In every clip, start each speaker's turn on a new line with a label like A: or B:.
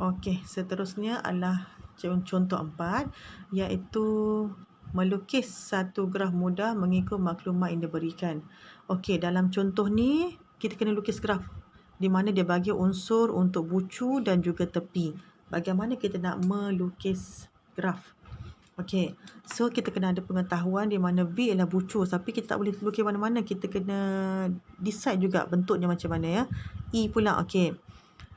A: Okey, seterusnya adalah contoh 4, iaitu melukis satu graf mudah mengikut maklumat yang diberikan. Okey, dalam contoh ni kita kena lukis graf di mana dia bagi unsur untuk bucu dan juga tepi. Bagaimana kita nak melukis graf? Okey, so kita kena ada pengetahuan di mana V adalah bucu, tapi kita tak boleh lukis mana-mana, kita kena decide juga bentuknya macam mana ya. E pula, okey.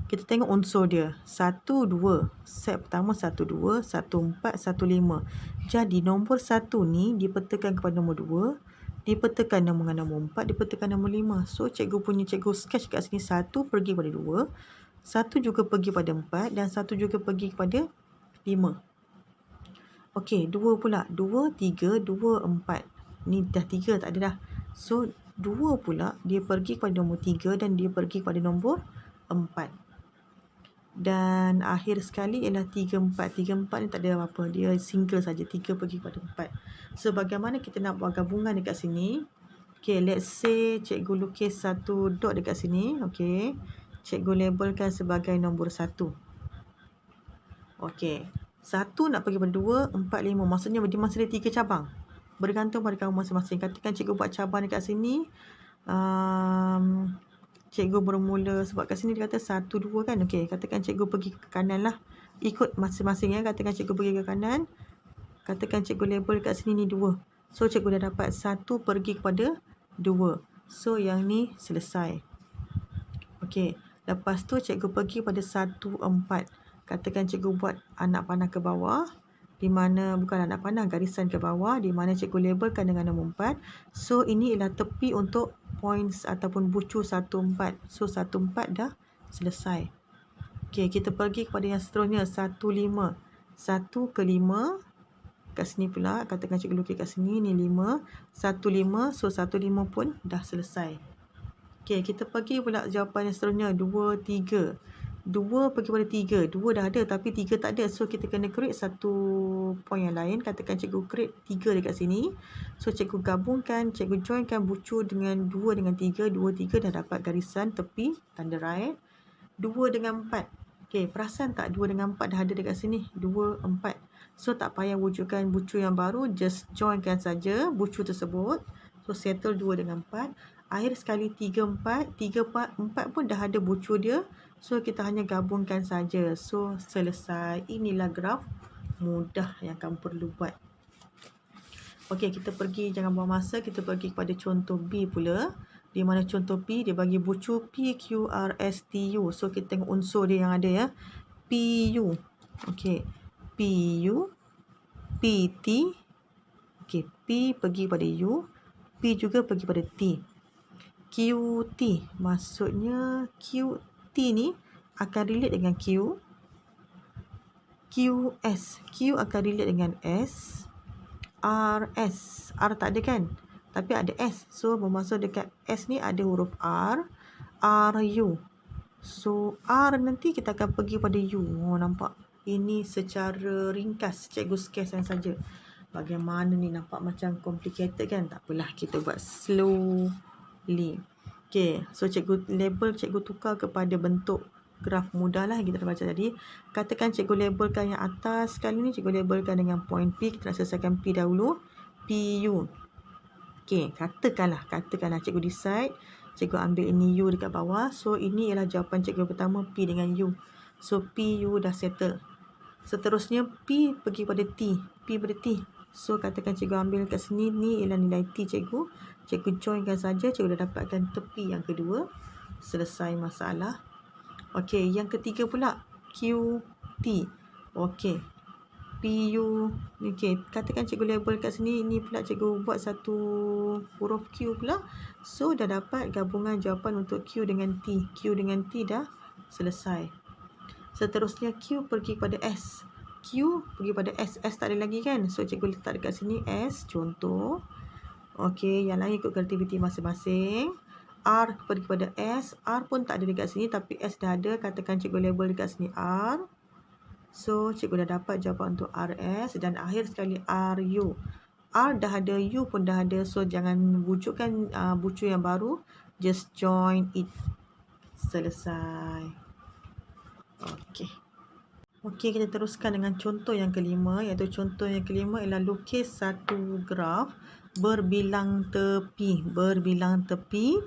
A: Kita tengok unsur dia. 1, 2. Set pertama 1, 2, 1, 4, 1, 5. Jadi nombor 1 ni dipetakan kepada nombor 2, dipetakan dengan nombor 4, dipetakan nombor 5. So cikgu sketch kat sini 1 pergi pada 2, 1 juga pergi pada 4 dan 1 juga pergi kepada 5. Okey, 2 pula. 2, 3, 2, 4. Ni dah 3 tak ada dah. So 2 pula dia pergi kepada nombor 3 dan dia pergi kepada nombor 4. Dan akhir sekali ialah 3, 4. 3, 4 ni tak ada apa-apa. Dia single saja. 3 pergi kepada 4. So, bagaimana kita nak buat gabungan dekat sini? Okay, let's say cikgu lukis satu dot dekat sini. Okay. Cikgu labelkan sebagai nombor 1. Okay. 1 nak pergi pada 2, 4, 5. Maksudnya dia masih ada 3 cabang. Bergantung pada kamu masing-masing. Katakan cikgu buat cabang dekat sini. Cikgu bermula sebab kat sini dia kata 1, 2 kan. Okey, katakan cikgu pergi ke kanan lah. Ikut masing-masing ya. Katakan cikgu pergi ke kanan. Katakan cikgu label kat sini ni 2. So, cikgu dah dapat 1 pergi kepada 2. So, yang ni selesai. Okey, lepas tu cikgu pergi pada 1, 4. Katakan cikgu buat anak panah ke bawah. Di mana, bukan anak panah, garisan ke bawah. Di mana cikgu labelkan dengan nombor 4. So, ini ialah tepi untuk points ataupun bucu 1, 4. So, 1, 4 dah selesai. Okey, kita pergi kepada yang seterusnya. 1, 5. 1 ke 5. Kat sini pula. Katakan cikgu lukis kat sini. Ni 5. 1, 5. So, 1, 5 pun dah selesai. Okey, kita pergi pula jawapan yang seterusnya. 2, 3. 2 pergi pada 3. 2 dah ada tapi 3 tak ada. So, kita kena create satu point yang lain. Katakan cikgu create 3 dekat sini. So, cikgu gabungkan, cikgu joinkan bucu dengan 2 dengan 3. 2, 3 dah dapat garisan tepi, tanda right. 2 dengan 4. Okey, perasan tak 2 dengan 4 dah ada dekat sini. 2, 4. So, tak payah wujudkan bucu yang baru. Just joinkan saja bucu tersebut. So, settle 2 dengan 4. Akhir sekali 3, 4. 3, 4 pun dah ada bucu dia. So, kita hanya gabungkan saja. So, selesai. Inilah graf mudah yang kamu perlu buat. Okey, kita pergi, jangan buang masa. Kita pergi kepada contoh B pula. Di mana contoh B, dia bagi bucu P, Q, R, S, T, U. So, kita tengok unsur dia yang ada ya. P, U. Okey. P, U. P, T. Okey, P pergi pada U. P juga pergi pada T. Q, T. Maksudnya Q, T ni akan relate dengan Q. Q, S. Q akan relate dengan S. R, S. R tak ada kan? Tapi ada S. So, bermaksud dekat S ni ada huruf R. R, U. So, R nanti kita akan pergi pada U. Oh, nampak? Ini secara ringkas cikgu sketch saja. Bagaimana ni, nampak macam complicated kan? Tak apalah, kita buat slowly. Okay, so cikgu label, cikgu tukar kepada bentuk graf mudah lah kita dah baca tadi. Katakan cikgu labelkan yang atas sekali ni, cikgu labelkan dengan point P. Kita nak selesaikan P dahulu. PU. Okay, katakanlah cikgu decide. Cikgu ambil ini U dekat bawah. So, ini ialah jawapan cikgu pertama, P dengan U. So, PU dah settle. Seterusnya, P pergi pada T. P pada T. So, katakan cikgu ambil kat sini. Ni ialah nilai T cikgu. Cikgu joinkan saja. Cikgu dah dapatkan tepi yang kedua. Selesai masalah. Okey, yang ketiga pula. Q, T. Okey. PU. Okey, katakan cikgu label kat sini. Ini pula cikgu buat satu huruf Q pula. So, dah dapat gabungan jawapan untuk Q dengan T. Q dengan T dah selesai. Seterusnya, Q pergi pada S. Q pergi pada S. S tak ada lagi kan? So, cikgu letak dekat sini S. Contoh. Okey, yang lain ikut aktiviti masing-masing. R pergi pada S. R pun tak ada dekat sini tapi S dah ada. Katakan cikgu label dekat sini R. So, cikgu dah dapat jawapan untuk RS. Dan akhir sekali RU. R dah ada, U pun dah ada. So, jangan wujudkan bucu yang baru. Just join it. Selesai. Okey. Okey, kita teruskan dengan contoh yang kelima, iaitu contoh yang kelima ialah lukis satu graf berbilang tepi. Berbilang tepi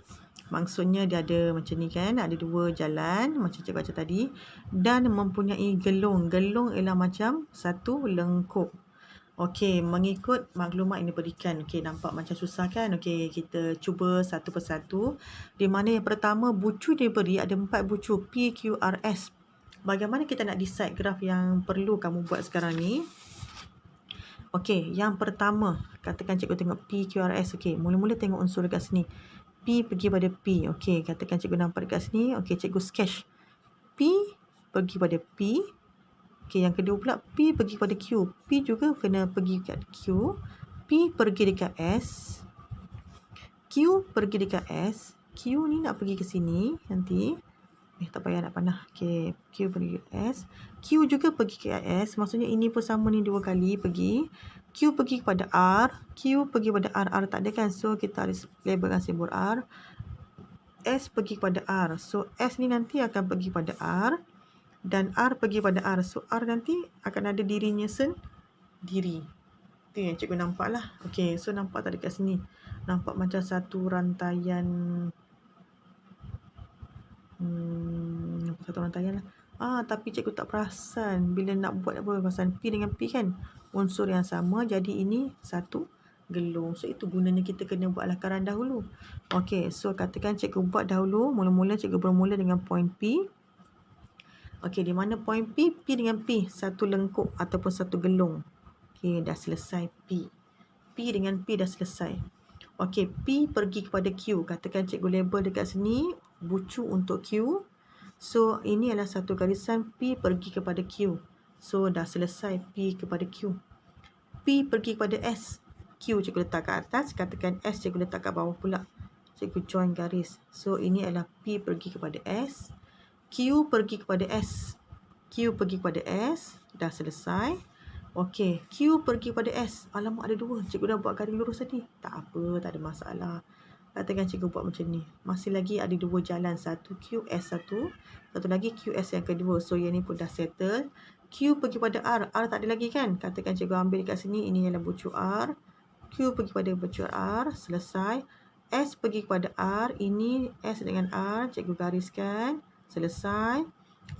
A: maksudnya dia ada macam ni kan, ada dua jalan macam cikgu baca tadi dan mempunyai gelong. Gelong ialah macam satu lengkuk. Okey, mengikut maklumat yang diberikan. Okey, nampak macam susah kan? Okey, kita cuba satu persatu. Di mana yang pertama, bucu diberi ada 4 bucu PQRS. Bagaimana kita nak decide graf yang perlu kamu buat sekarang ni? Okey, yang pertama, katakan cikgu tengok PQRS. Okey, mula-mula tengok unsur dekat sini. P pergi pada P. Okey, katakan cikgu nampak dekat sini. Okey, cikgu sketch. P pergi pada P. Okey, yang kedua pula P pergi pada Q. P juga kena pergi dekat Q. P pergi dekat S. Q pergi dekat S. Q ni nak pergi ke sini nanti. Tak payah nak panah. Okey, Q pergi ke S. Q juga pergi ke S. Maksudnya ini pun sama ni 2 kali pergi. Q pergi kepada R. Q pergi pada R. R tak ada kan? So, kita harus labelkan simbol R. S pergi kepada R. So, S ni nanti akan pergi pada R. Dan R pergi pada R. So, R nanti akan ada dirinya sendiri. Itu yang cikgu nampak lah. Okey, so nampak tak dekat sini? Nampak macam satu rantaian... satu rantaian lah. Tapi cikgu tak perasan bila nak buat apa. Pasal P dengan P kan unsur yang sama. Jadi ini satu gelung. So itu gunanya kita kena buat lakaran dahulu. Okey, so katakan cikgu buat dahulu. Mula-mula cikgu bermula dengan point P. Okey, di mana point P? P dengan P satu lengkuk ataupun satu gelung. Okey, dah selesai P. P dengan P dah selesai. Okey, P pergi kepada Q. Katakan cikgu label dekat sini bucu untuk Q. So, ini adalah satu garisan P pergi kepada Q. So, dah selesai P kepada Q. P pergi kepada S. Q cikgu letak kat atas. Katakan S cikgu letak kat bawah pula. Cikgu join garis. So, ini adalah P pergi kepada S. Q pergi kepada S. Q pergi kepada S. Dah selesai. Okey, Q pergi pada S. Alamak, ada 2. Cikgu dah buat garis lurus tadi. Tak apa, tak ada masalah. Katakan cikgu buat macam ni. Masih lagi ada 2 jalan. Satu QS1. Satu lagi QS yang kedua. So, yang ni pun dah settle. Q pergi pada R. R tak ada lagi kan? Katakan cikgu ambil dekat sini. Ini ialah bucu R. Q pergi pada bucu R. Selesai. S pergi kepada R. Ini S dengan R. Cikgu gariskan. Selesai.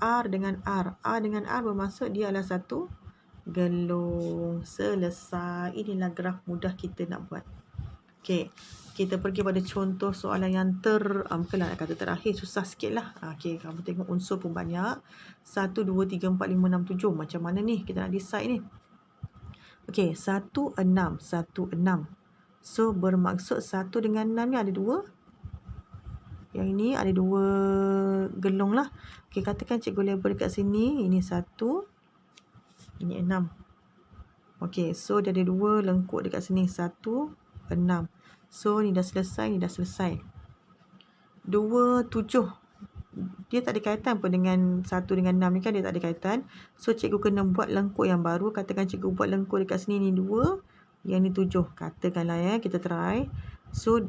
A: R dengan R. R dengan R bermaksud dia adalah satu gelung. Selesai. Inilah graf mudah kita nak buat. Okey, kita pergi pada contoh soalan yang bukanlah nak kata terakhir, susah sikit lah. Okey, kamu tengok unsur pun banyak. 1, 2, 3, 4, 5, 6, 7. Macam mana ni kita nak decide ni? Okey, 1, 6. 1, 6. So, bermaksud 1 dengan 6 ni ada 2. Yang ini ada 2 gelung lah. Okey, katakan cikgu label dekat sini. Ini 1. Ini 6. Okey, so dia ada 2 lengkuk dekat sini. 1, 6. So, ni dah selesai, ni dah selesai. 2, 7. Dia tak ada kaitan pun dengan 1 dengan 6 ni kan, dia tak ada kaitan. So, cikgu kena buat lengkuk yang baru. Katakan cikgu buat lengkuk dekat sini ni 2. Yang ni 7. Katakanlah ya, kita try. So,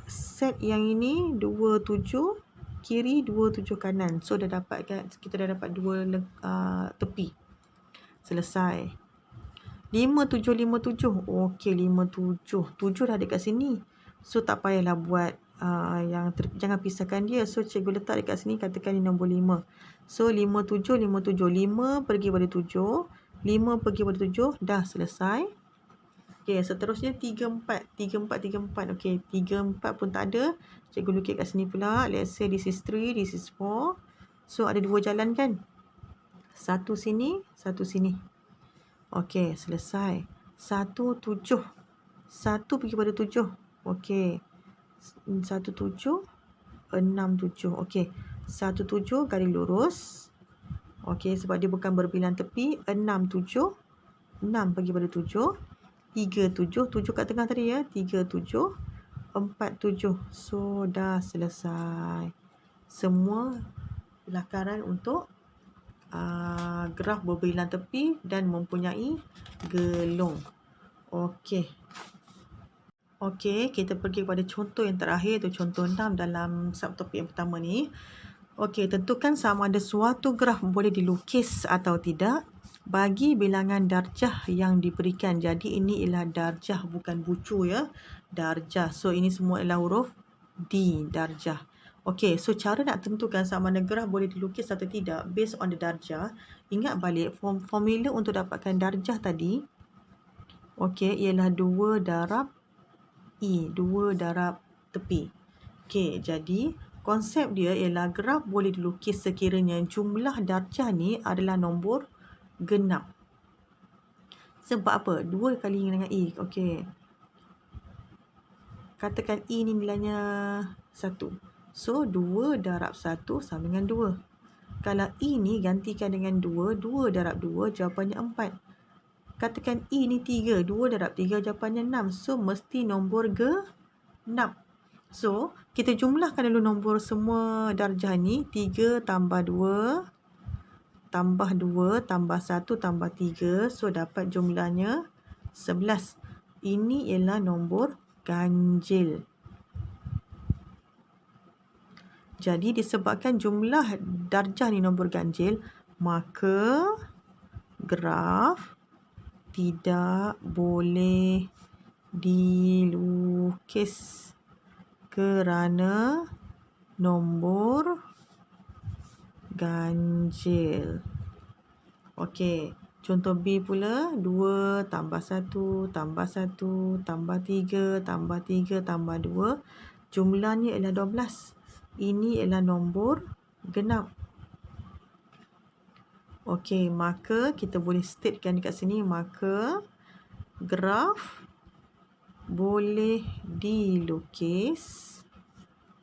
A: set yang ini 2, 7 kiri, 2, 7 kanan. So, dah dapat kan, kita dah dapat 2 tepi. Selesai. 5, 7, 5, 7. Okey, 5, 7. 7 dah dekat sini. So, tak payahlah buat jangan pisahkan dia. So, cikgu letak dekat sini. Katakan ni nombor 5. So, 5, 7, 5, 7. 5 pergi pada 7. 5 pergi pada 7. Dah selesai. Okey, seterusnya 3, 4. 3, 4, 3, 4. Okey, 3, 4 pun tak ada. Cikgu lukis kat sini pula. Let's say this is 3, this is 4. So, ada 2 jalan kan? Satu sini, satu sini. Okey, selesai. 1, 7. 1 pergi pada 7. Okey. 1, 7. 6, 7. Okey. 1, 7 garis lurus. Okey, sebab dia bukan berbilang tepi. 6, 7. 6 pergi pada 7. 3, 7. 7 kat tengah tadi ya. 3, 7. 4, 7. So, dah selesai. Semua lakaran untuk graf berbilang tepi dan mempunyai gelung. Okey. Okey, kita pergi kepada contoh yang terakhir, iaitu contoh 6 dalam subtopik yang pertama ni. Okey, tentukan sama ada suatu graf boleh dilukis atau tidak bagi bilangan darjah yang diberikan. Jadi ini ialah darjah, bukan bucu ya. Darjah. So ini semua ialah huruf D, darjah. Okey, so cara nak tentukan sama ada graf boleh dilukis atau tidak based on the darjah. Ingat balik formula untuk dapatkan darjah tadi. Okey, ialah 2 darab E, 2 darab tepi. Okey, jadi konsep dia ialah graf boleh dilukis sekiranya jumlah darjah ni adalah nombor genap. Sebab apa? 2 kali dengan E. Okey. Katakan E ni nilainya 1. So, 2 darab 1 sama dengan 2. Kalau E ni gantikan dengan 2, 2 darab 2 jawapannya 4. Katakan E ni 3, 2 darab 3 jawapannya 6. So, mesti nombor genap. So, kita jumlahkan dulu nombor semua darjah ni. 3 tambah 2, tambah 2, tambah 1, tambah 3. So, dapat jumlahnya 11. Ini ialah nombor ganjil. Jadi, disebabkan jumlah darjah ni nombor ganjil, maka graf tidak boleh dilukis kerana nombor ganjil. Okey, contoh B pula, 2 tambah 1 tambah 1 tambah 3 tambah 3 tambah 2. Jumlahnya ialah 12. Ini ialah nombor genap. Okey, maka kita boleh statekan dekat sini, maka graf boleh dilukis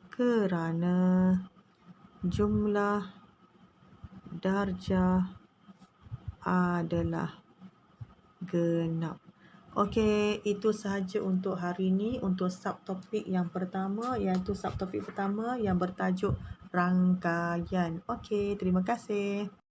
A: kerana jumlah darjah adalah genap. Okey, itu sahaja untuk hari ini, untuk subtopik yang pertama, iaitu subtopik pertama yang bertajuk rangkaian. Okey, terima kasih.